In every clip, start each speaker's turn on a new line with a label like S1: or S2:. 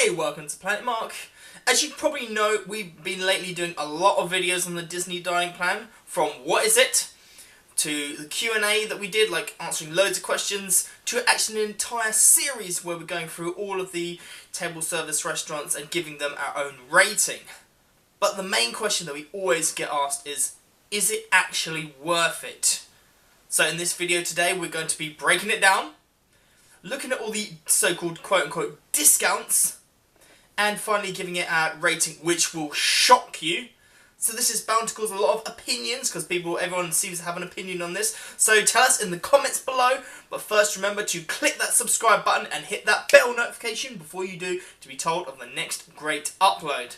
S1: Hey, welcome to Planet Mark. As you probably know, we've been lately doing a lot of videos on the Disney dining plan, from what is it, to the Q&A that we did, like answering loads of questions, to actually an entire series where we're going through all of the table service restaurants and giving them our own rating. But the main question that we always get asked is it actually worth it? So in this video today, we're going to be breaking it down, looking at all the so-called quote-unquote discounts, and finally giving it a rating which will shock you. So this is bound to cause a lot of opinions, because everyone seems to have an opinion on this. So tell us in the comments below, but first remember to click that subscribe button and hit that bell notification before you do, to be told of the next great upload.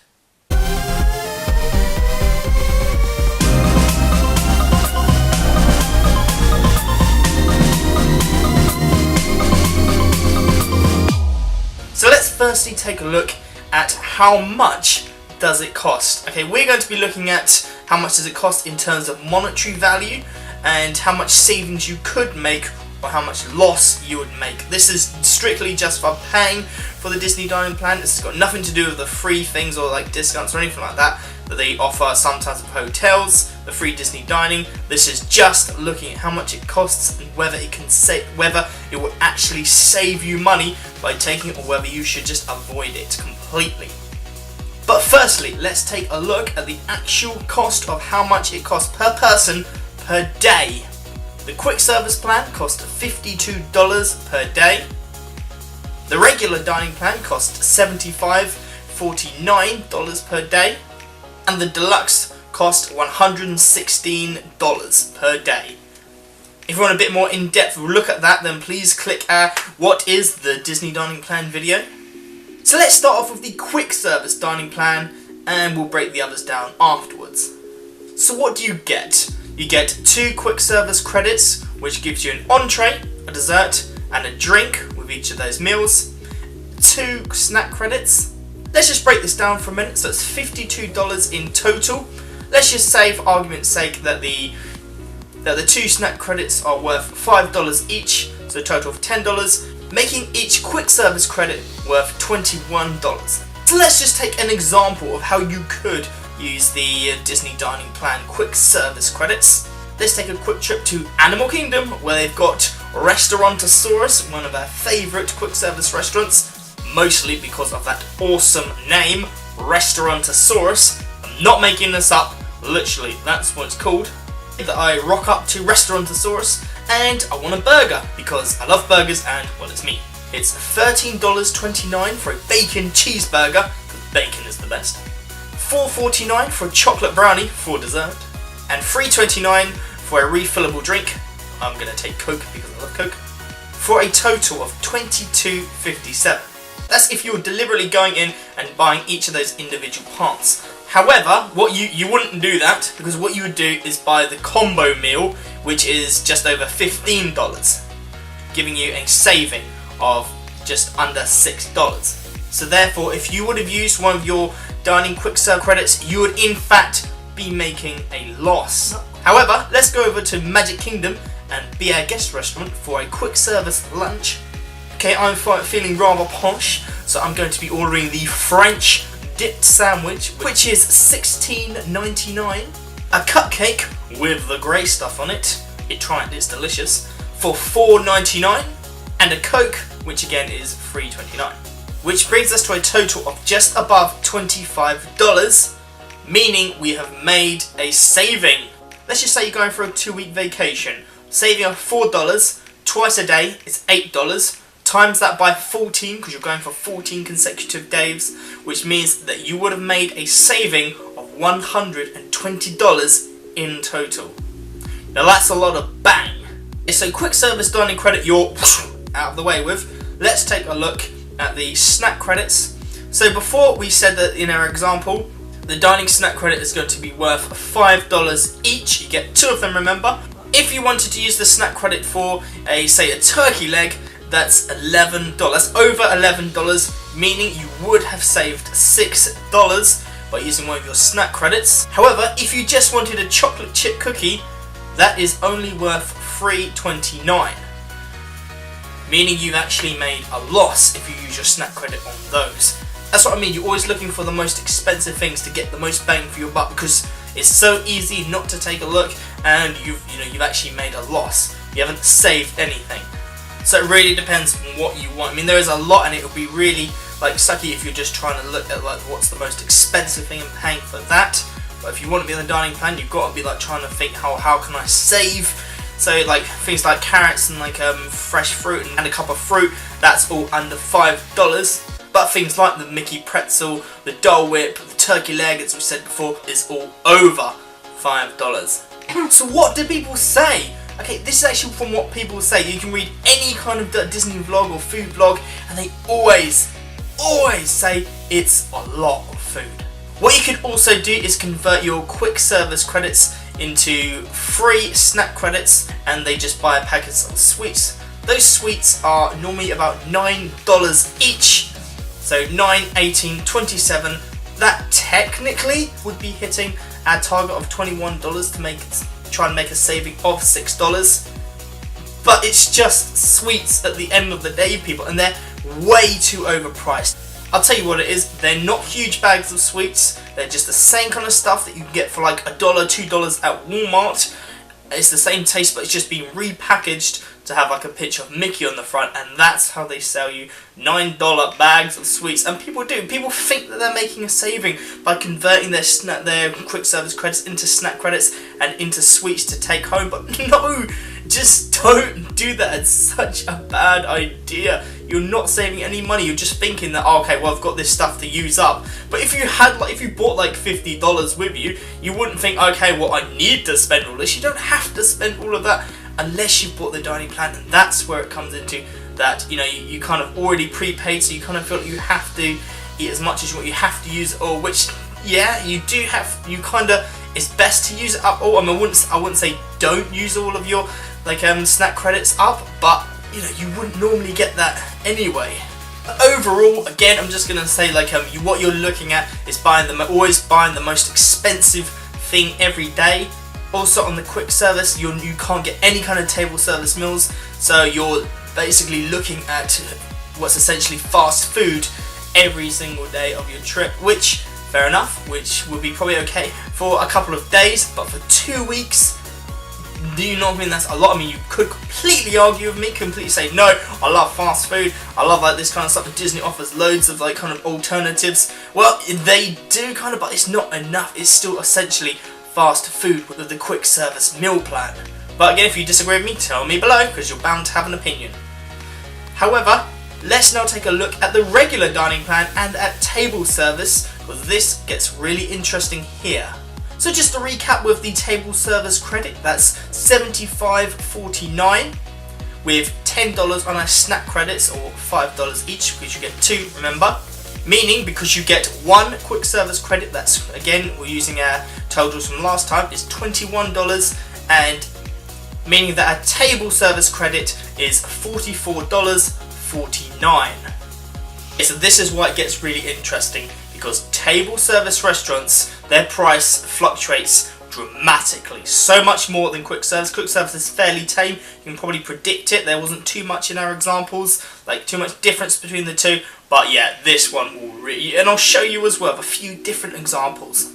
S1: So let's firstly take a look at how much does it cost. Okay, we're going to be looking at how much does it cost in terms of monetary value and how much savings you could make or how much loss you would make. This is strictly just for paying for the Disney dining plan. This has got nothing to do with the free things or like discounts or anything like that they offer sometimes of hotels, the free Disney dining. This is just looking at how much it costs and whether it will actually save you money by taking it or whether you should just avoid it completely. But firstly, let's take a look at the actual cost of how much it costs per person per day. The quick service plan costs $52 per day. The regular dining plan costs $75.49 per day. And the deluxe cost $116 per day. If you want a bit more in-depth look at that, then please click what is the Disney dining plan video. So let's start off with the quick service dining plan, and we'll break the others down afterwards. So what do you get? You get 2 quick service credits, which gives you an entree, a dessert, and a drink with each of those meals. 2 snack credits. Let's just break this down for a minute. So it's $52 in total. Let's just say, for argument's sake, that the 2 snack credits are worth $5 each, so a total of $10, making each quick service credit worth $21. So let's just take an example of how you could use the Disney dining plan quick service credits. Let's take a quick trip to Animal Kingdom, where they've got Restaurantosaurus, one of our favourite quick service restaurants, mostly because of that awesome name, Restaurantosaurus. I'm not making this up, literally, that's what it's called. That I rock up to Restaurantosaurus and I want a burger, because I love burgers and, well, it's me. It's $13.29 for a bacon cheeseburger, because bacon is the best. $4.49 for a chocolate brownie for dessert. And $3.29 for a refillable drink. I'm going to take Coke because I love Coke. For a total of $22.57. That's if you're deliberately going in and buying each of those individual parts. However, what you wouldn't do that, because what you would do is buy the combo meal, which is just over $15, giving you a saving of just under $6. So therefore, if you would have used one of your dining quick serve credits, you would in fact be making a loss. However, let's go over to Magic Kingdom and be our guest restaurant for a quick service lunch. Okay, I'm feeling rather posh, so I'm going to be ordering the French dipped sandwich, which is $16.99. A cupcake with the grey stuff on it, it's delicious, for $4.99. And a Coke, which again is $3.29. Which brings us to a total of just above $25, meaning we have made a saving. Let's just say you're going for a 2-week vacation. Saving of $4, twice a day is $8. Times that by 14, because you're going for 14 consecutive days, which means that you would have made a saving of $120 in total. Now that's a lot of bang. So quick service dining credit you're out of the way with. Let's take a look at the snack credits. So before we said that in our example, the dining snack credit is going to be worth $5 each. You get 2 of them, remember. If you wanted to use the snack credit for a turkey leg, that's $11. That's over $11, meaning you would have saved $6 by using one of your snack credits. However, if you just wanted a chocolate chip cookie, that is only worth $3.29. meaning you've actually made a loss if you use your snack credit on those. That's what I mean, you're always looking for the most expensive things to get the most bang for your buck, because it's so easy not to take a look and you've actually made a loss. You haven't saved anything. So it really depends on what you want. I mean, there is a lot, and it would be really like sucky if you're just trying to look at like what's the most expensive thing and paying for that. But if you want to be on the dining plan, you've got to be like trying to think how can I save. So like things like carrots and like fresh fruit and a cup of fruit, that's all under $5. But things like the Mickey pretzel, the Dole Whip, the turkey leg, as we said before, is all over $5. So what do people say? Okay, this is actually from what people say. You can read any kind of Disney vlog or food vlog, and they always say it's a lot of food. What you can also do is convert your quick service credits into free snack credits, and they just buy a packet of sweets. Those sweets are normally about $9 each. So 9, 18, 27. That technically would be hitting our target of $21 to try and make a saving of $6. But it's just sweets at the end of the day, people, and they're way too overpriced. I'll tell you what it is, they're not huge bags of sweets, they're just the same kind of stuff that you can get for like $1, $2 at Walmart. It's the same taste, but it's just been repackaged to have like a picture of Mickey on the front, and that's how they sell you $9 bags of sweets. And people think that they're making a saving by converting their quick service credits into snack credits and into sweets to take home, but no, just don't do that. It's such a bad idea. You're not saving any money. You're just thinking that, oh, okay, well, I've got this stuff to use up. But if you bought like $50 with you, you wouldn't think, okay, well, I need to spend all this. You don't have to spend all of that unless you've bought the dining plan, and that's where it comes into that, you kind of already prepaid, so you kind of feel like you have to eat as much as you want. You have to use it all, which, yeah, you do have. You kind of, it's best to use it up all. I mean, I wouldn't say don't use all of your like snack credits up, but you wouldn't normally get that anyway. But overall, again, I'm just gonna say like what you're looking at is always buying the most expensive thing every day. Also on the quick service, you can't get any kind of table service meals, so you're basically looking at what's essentially fast food every single day of your trip, which, fair enough, which would be probably okay for a couple of days, but for 2 weeks, do you not think that's a lot? I mean, you could completely argue with me, completely say, no, I love fast food, I love like this kind of stuff, and Disney offers loads of like kind of alternatives. Well, they do kind of, but it's not enough. It's still essentially fast food with the quick service meal plan. But again, if you disagree with me, tell me below, because you're bound to have an opinion. However, let's now take a look at the regular dining plan and at table service, because this gets really interesting here. So just to recap with the table service credit, that's $75.49 with $10 on our snack credits, or $5 each because you get 2, remember? Meaning, because you get 1 quick service credit, that's, again, we're using our totals from last time, is $21, and meaning that our table service credit is $44.49. So this is why it gets really interesting, because table service restaurants, their price fluctuates dramatically, so much more than quick service. Quick service is fairly tame, you can probably predict it. There wasn't too much in our examples, like too much difference between the two, but yeah, this one will really, and I'll show you as well a few different examples.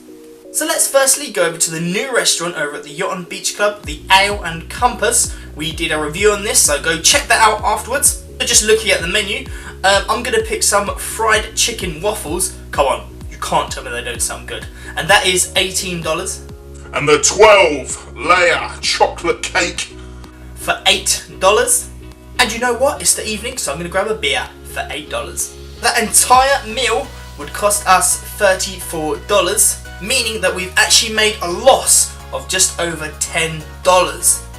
S1: So let's firstly go over to the new restaurant over at the Yacht and Beach Club, the Ale and Compass. We did a review on this, so go check that out afterwards. So just looking at the menu, I'm going to pick some fried chicken waffles. Come on, you can't tell me they don't sound good. And that is $18.
S2: And the 12-layer chocolate cake
S1: for $8. And you know what? It's the evening, so I'm going to grab a beer for $8. That entire meal would cost us $34, meaning that we've actually made a loss of just over $10.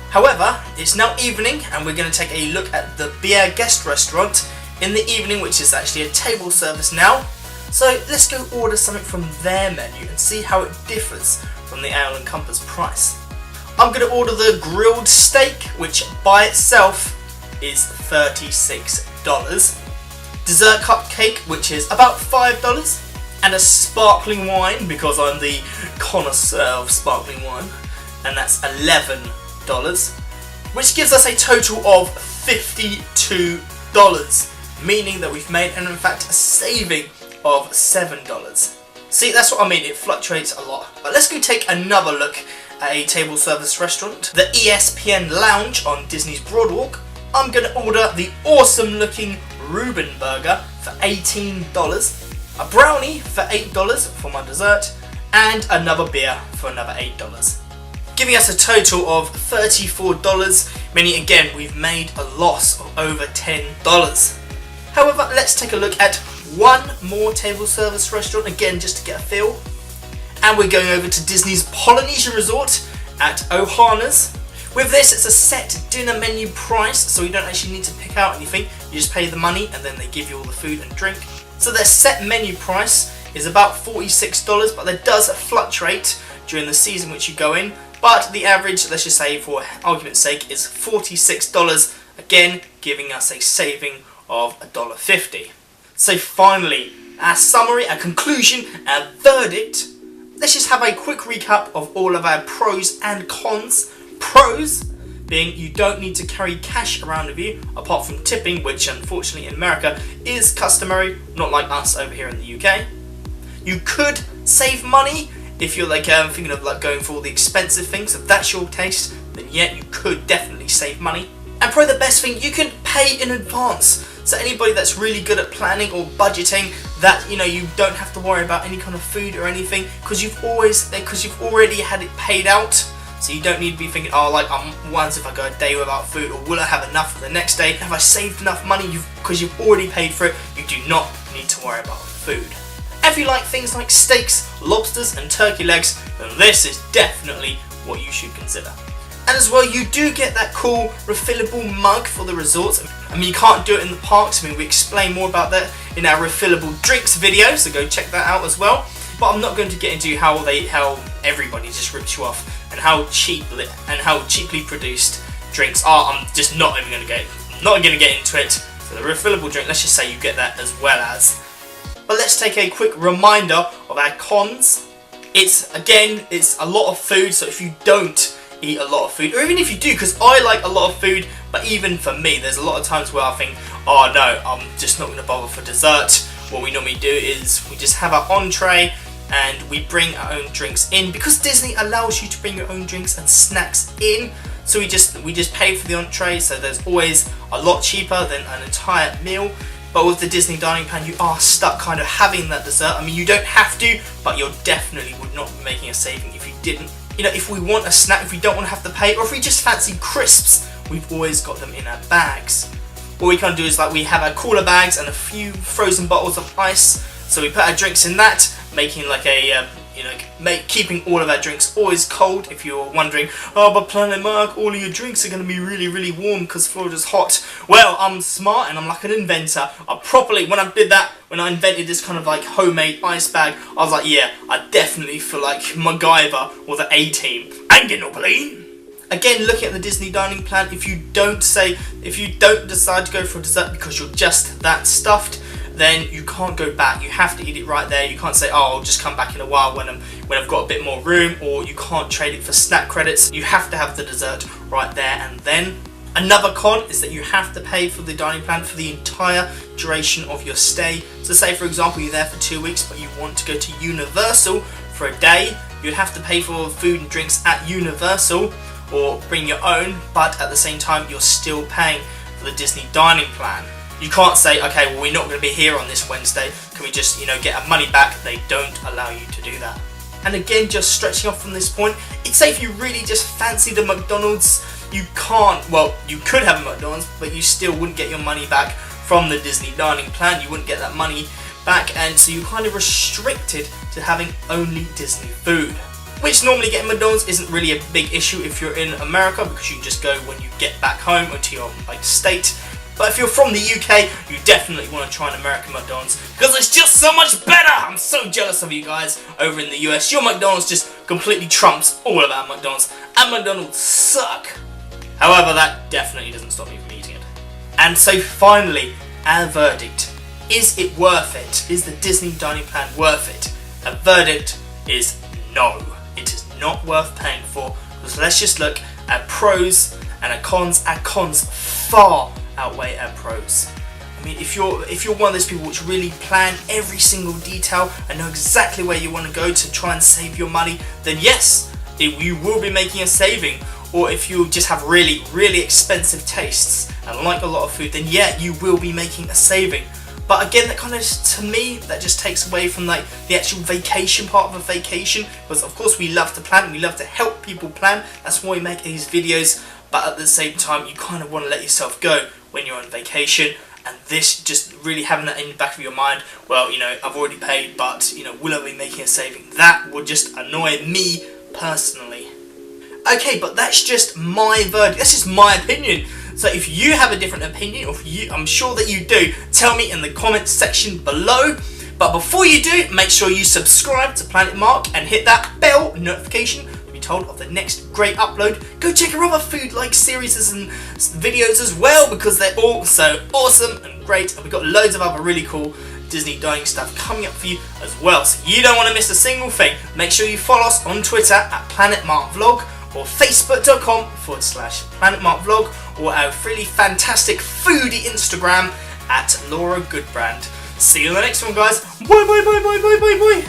S1: However, it's now evening, and we're going to take a look at the Beer Guest Restaurant in the evening, which is actually a table service now. So let's go order something from their menu and see how it differs from the Ale and Compass price. I'm going to order the grilled steak, which by itself is $36. Dessert cupcake, which is about $5. And a sparkling wine, because I'm the connoisseur of sparkling wine, and that's $11. Which gives us a total of $52. Meaning that we've made, and in fact, a saving of $7. See, that's what I mean, it fluctuates a lot. But let's go take another look at a table service restaurant. The ESPN Lounge on Disney's Broadwalk. I'm going to order the awesome looking Reuben burger for $18, a brownie for $8 for my dessert, and another beer for another $8. Giving us a total of $34, meaning again we've made a loss of over $10. However, let's take a look at one more table service restaurant, again just to get a feel. And we're going over to Disney's Polynesian Resort at Ohana's. With this, it's a set dinner menu price, so you don't actually need to pick out anything. You just pay the money and then they give you all the food and drink. So their set menu price is about $46, but that does fluctuate during the season which you go in. But the average, let's just say for argument's sake, is $46, again giving us a saving of $1.50. So finally, our summary, our conclusion, our verdict. Let's just have a quick recap of all of our pros and cons. Pros being you don't need to carry cash around with you, apart from tipping, which unfortunately in America is customary, not like us over here in the UK. You could save money if you're like thinking of like going for all the expensive things. If that's your taste, then yeah, you could definitely save money. And probably the best thing, you can pay in advance. So anybody that's really good at planning or budgeting, that you don't have to worry about any kind of food or anything because you've already had it paid out. So you don't need to be thinking, oh, like once if I go a day without food, or will I have enough for the next day? Have I saved enough money? Because you've already paid for it, you do not need to worry about food. If you like things like steaks, lobsters and turkey legs, then this is definitely what you should consider. And as well, you do get that cool refillable mug for the resorts. I mean, you can't do it in the parks. I mean, we explain more about that in our refillable drinks video, so go check that out as well. But I'm not going to get into how everybody just rips you off and how cheaply produced drinks are. I'm just not even going to get into it. So the refillable drink, let's just say you get that as well as. But let's take a quick reminder of our cons. It's a lot of food, so if you don't eat a lot of food, or even if you do, because I like a lot of food, but even for me, there's a lot of times where I think, oh no, I'm just not going to bother for dessert. What we normally do is we just have our entree and we bring our own drinks in, because Disney allows you to bring your own drinks and snacks in. So we just pay for the entree, so there's always a lot cheaper than an entire meal. But with the Disney dining plan, you are stuck kind of having that dessert. I mean, you don't have to, but you definitely would not be making a saving if you didn't. If we want a snack, if we don't want to have to pay, or if we just fancy crisps, we've always got them in our bags. What we kind of do is like we have our cooler bags and a few frozen bottles of ice. So we put our drinks in that, making like a keeping all of our drinks always cold. If you're wondering, oh, but Planet Mark, all of your drinks are going to be really, really warm because Florida's hot. Well, I'm smart and I'm like an inventor. When I invented this kind of like homemade ice bag, I was like, yeah, I definitely feel like MacGyver or the A-Team. I ain't getting no plane. Again, looking at the Disney dining plan, if you don't decide to go for a dessert because you're just that stuffed, then you can't go back. You have to eat it right there. You can't say, oh, I'll just come back in a while when I've got a bit more room, or you can't trade it for snack credits. You have to have the dessert right there and then. Another con is that you have to pay for the dining plan for the entire duration of your stay. So say for example you're there for 2 weeks but you want to go to Universal for a day, you'd have to pay for food and drinks at Universal or bring your own, but at the same time you're still paying for the Disney dining plan. You can't say, okay, well, we're not going to be here on this Wednesday, can we just, get our money back? They don't allow you to do that. And again, just stretching off from this point, it's say if you really just fancy the McDonald's, you could have a McDonald's, but you still wouldn't get your money back from the Disney dining plan. You wouldn't get that money back, and so you're kind of restricted to having only Disney food. Which normally getting McDonald's isn't really a big issue if you're in America, because you just go when you get back home or to your state. But if you're from the UK, you definitely want to try an American McDonald's because it's just so much better! I'm so jealous of you guys over in the US. Your McDonald's just completely trumps all of our McDonald's, and McDonald's suck. However, that definitely doesn't stop me from eating it. And so finally, our verdict. Is it worth it? Is the Disney dining plan worth it? Our verdict is no. It is not worth paying for, because let's just look at pros and our cons. Our cons far outweigh our pros. I mean, if you're one of those people which really plan every single detail and know exactly where you want to go to try and save your money, then yes, you will be making a saving. Or if you just have really, really expensive tastes and like a lot of food, then yeah, you will be making a saving. But again, that kind of, to me, that just takes away from like the actual vacation part of a vacation. Because of course we love to plan, we love to help people plan. That's why we make these videos. But at the same time, you kind of want to let yourself go when you're on vacation. And this, just really having that in the back of your mind, well, you know, I've already paid, but, you know, will I be making a saving? That would just annoy me personally. Okay, but that's just my verdict, that's just my opinion. So if you have a different opinion, or I'm sure that you do, tell me in the comments section below. But before you do, make sure you subscribe to Planet Mark and hit that bell notification to be told of the next great upload. Go check our other food-like series and videos as well, because they're all so awesome and great. And we've got loads of other really cool Disney dining stuff coming up for you as well. So you don't want to miss a single thing. Make sure you follow us on Twitter at PlanetMarkVlog, or facebook.com/PlanetMarkVlog, or our really fantastic foodie Instagram at Laura Goodbrand. See you in the next one, guys. Bye bye bye bye bye bye bye.